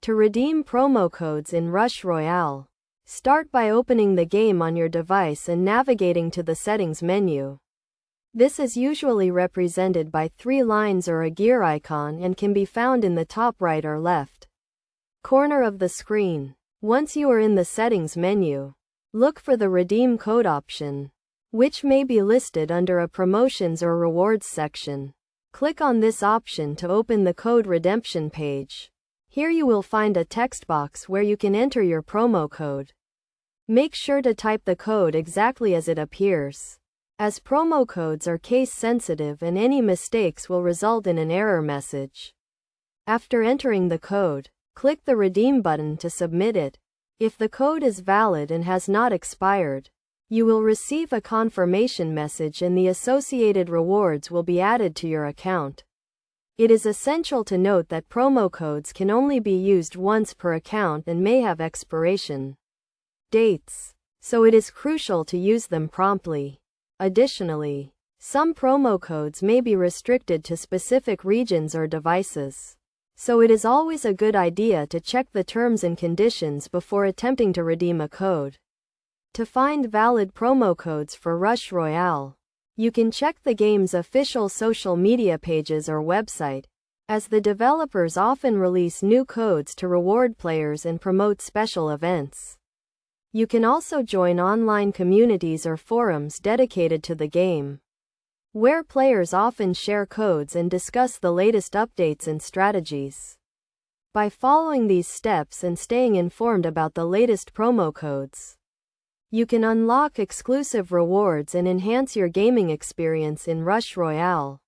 To redeem promo codes in Rush Royale, start by opening the game on your device and navigating to the settings menu. This is usually represented by 3 lines or a gear icon and can be found in the top right or left corner of the screen. Once you are in the settings menu, look for the redeem code option, which may be listed under a promotions or rewards section. Click on this option to open the code redemption page. Here you will find a text box where you can enter your promo code. Make sure to type the code exactly as it appears, as promo codes are case sensitive and any mistakes will result in an error message. After entering the code, click the redeem button to submit it. If the code is valid and has not expired, you will receive a confirmation message and the associated rewards will be added to your account. It is essential to note that promo codes can only be used once per account and may have expiration dates, so it is crucial to use them promptly. Additionally, some promo codes may be restricted to specific regions or devices, so it is always a good idea to check the terms and conditions before attempting to redeem a code. To find valid promo codes for Rush Royale, you can check the game's official social media pages or website, as the developers often release new codes to reward players and promote special events. You can also join online communities or forums dedicated to the game, where players often share codes and discuss the latest updates and strategies. By following these steps and staying informed about the latest promo codes, you can unlock exclusive rewards and enhance your gaming experience in Rush Royale.